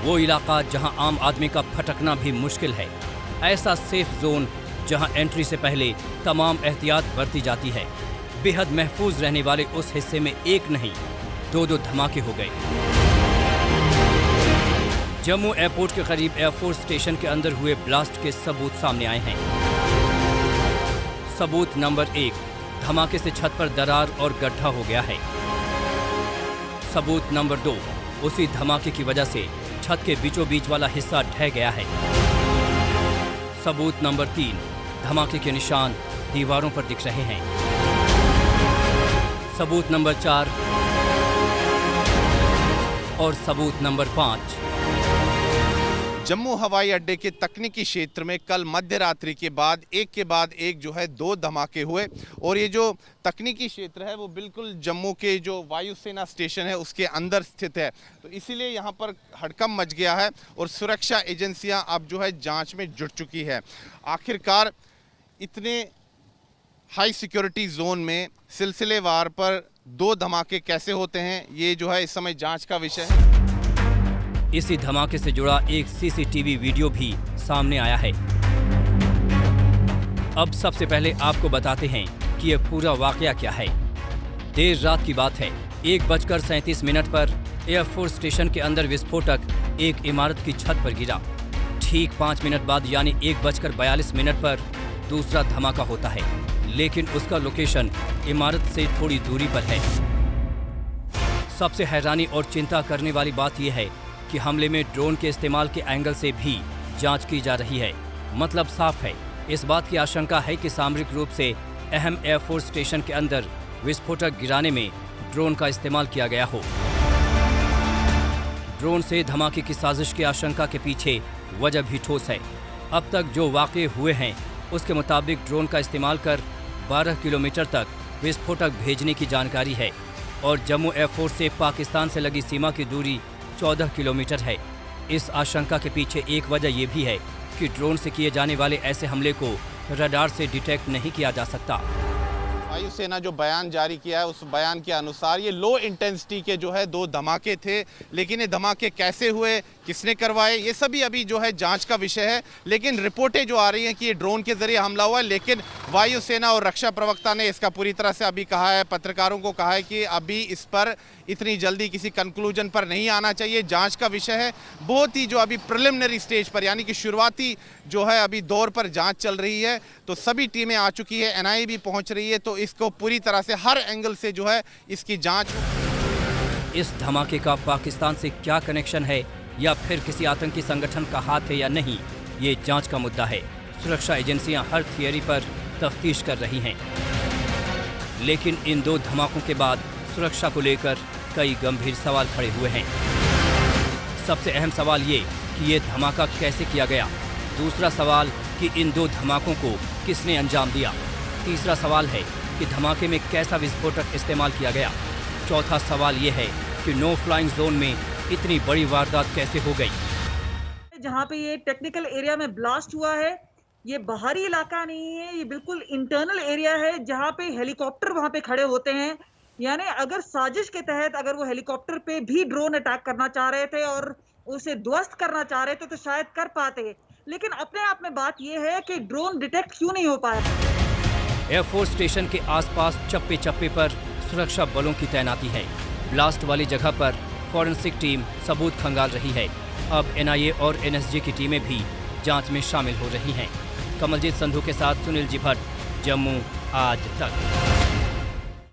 वो इलाका जहां आम आदमी का भटकना भी मुश्किल है। ऐसा सेफ जोन जहां एंट्री से पहले तमाम एहतियात बरती जाती है। बेहद महफूज रहने वाले उस हिस्से में एक नहीं, दो धमाके हो गए। जम्मू एयरपोर्ट के करीब एयरफोर्स स्टेशन के अंदर हुए ब्लास्ट के सबूत सामने आए हैं। सबूत नंबर 1, धमाके से छत पर दरार और गड्ढा हो गया है। सबूत नंबर 2, उसी धमाके की वजह से छत के बीचों बीच वाला हिस्सा ढह गया है। सबूत नंबर 3, धमाके के निशान दीवारों पर दिख रहे हैं। सबूत नंबर 4 और सबूत नंबर 5। जम्मू हवाई अड्डे के तकनीकी क्षेत्र में कल मध्य रात्रि के बाद एक जो है 2 धमाके हुए और ये जो तकनीकी क्षेत्र है वो बिल्कुल जम्मू के जो वायुसेना स्टेशन है उसके अंदर स्थित है। तो इसीलिए यहाँ पर हड़कंप मच गया है और सुरक्षा एजेंसियाँ अब जो है जांच में जुट चुकी है। आखिरकार इतने हाई सिक्योरिटी जोन में सिलसिलेवार पर 2 धमाके कैसे होते हैं, ये जो है इस समय जांच का विषय है। इसी धमाके से जुड़ा एक सीसीटीवी वीडियो भी सामने आया है। अब सबसे पहले आपको बताते हैं कि यह पूरा वाकया क्या है। देर रात की बात है, 1:37 पर एयरफोर्स स्टेशन के अंदर विस्फोटक एक इमारत की छत पर गिरा। ठीक 5 मिनट बाद यानी 1:42 पर दूसरा धमाका होता है, लेकिन उसका लोकेशन इमारत से थोड़ी दूरी पर है। सबसे हैरानी और चिंता करने वाली बात यह है कि हमले में ड्रोन के इस्तेमाल के एंगल से भी जांच की जा रही है। मतलब साफ है, इस बात की आशंका है कि सामरिक रूप से अहम एयरफोर्स स्टेशन के अंदर विस्फोटक गिराने में ड्रोन का इस्तेमाल किया गया हो। ड्रोन से धमाके की साजिश की आशंका के पीछे वजह भी ठोस है। अब तक जो वाक़े हुए हैं उसके मुताबिक ड्रोन का इस्तेमाल कर 12 किलोमीटर तक विस्फोटक भेजने की जानकारी है और जम्मू एयरफोर्स से पाकिस्तान से लगी सीमा की दूरी 14 किलोमीटर है। इस आशंका के पीछे एक वजह यह भी है कि ड्रोन से किए जाने वाले ऐसे हमले को रडार से डिटेक्ट नहीं किया जा सकता। वायुसेना जो बयान जारी किया है उस बयान के अनुसार ये लो इंटेंसिटी के जो है 2 धमाके थे, लेकिन ये धमाके कैसे हुए, किसने करवाए, ये सभी अभी जो है जांच का विषय है। लेकिन रिपोर्टें जो आ रही हैं कि ये ड्रोन के जरिए हमला हुआ है, लेकिन वायुसेना और रक्षा प्रवक्ता ने इसका पूरी तरह से अभी कहा है, पत्रकारों को कहा है कि अभी इस पर इतनी जल्दी किसी कंक्लूजन पर नहीं आना चाहिए, जांच का विषय है। बहुत ही जो अभी प्रिलिमिनरी स्टेज पर यानी कि शुरुआती जो है अभी दौर पर जांच चल रही है। तो सभी टीमें आ चुकी है, एनआईए भी पहुंच रही है, तो इसको पूरी तरह से हर एंगल से जो है इसकी जांच। इस धमाके का पाकिस्तान से क्या कनेक्शन है या फिर किसी आतंकी संगठन का हाथ है या नहीं, ये जांच का मुद्दा है। सुरक्षा एजेंसियां हर थियरी पर तफ्तीश कर रही हैं, लेकिन इन 2 धमाकों के बाद सुरक्षा को लेकर कई गंभीर सवाल खड़े हुए हैं। सबसे अहम सवाल ये कि ये धमाका कैसे किया गया। दूसरा सवाल कि इन 2 धमाकों को किसने अंजाम दिया। तीसरा सवाल है कि धमाके में कैसा विस्फोटक इस्तेमाल किया गया। चौथा सवाल ये है कि नो फ्लाइंग जोन में इतनी बड़ी वारदात कैसे हो गई। जहाँ पे ये टेक्निकल एरिया में ब्लास्ट हुआ है, ये बाहरी इलाका नहीं है, ये बिल्कुल इंटरनल एरिया है जहाँ पे हेलीकॉप्टर वहाँ पे खड़े होते हैं। यानी अगर साजिश के तहत अगर वो हेलीकॉप्टर पे भी ड्रोन अटैक करना चाह रहे थे और उसे ध्वस्त करना चाह रहे थे तो शायद कर पाते, लेकिन अपने आप में बात ये है कि ड्रोन डिटेक्ट क्यों नहीं हो पाया। एयरफोर्स स्टेशन के आसपास चप्पे चप्पे पर सुरक्षा बलों की तैनाती है। ब्लास्ट वाली जगह पर फॉरेंसिक टीम सबूत खंगाल रही है। अब एनआईए और एनएसजी की टीमें भी जांच में शामिल हो रही हैं। कमलजीत संधू के साथ सुनील जी भट्ट, जम्मू आज तक।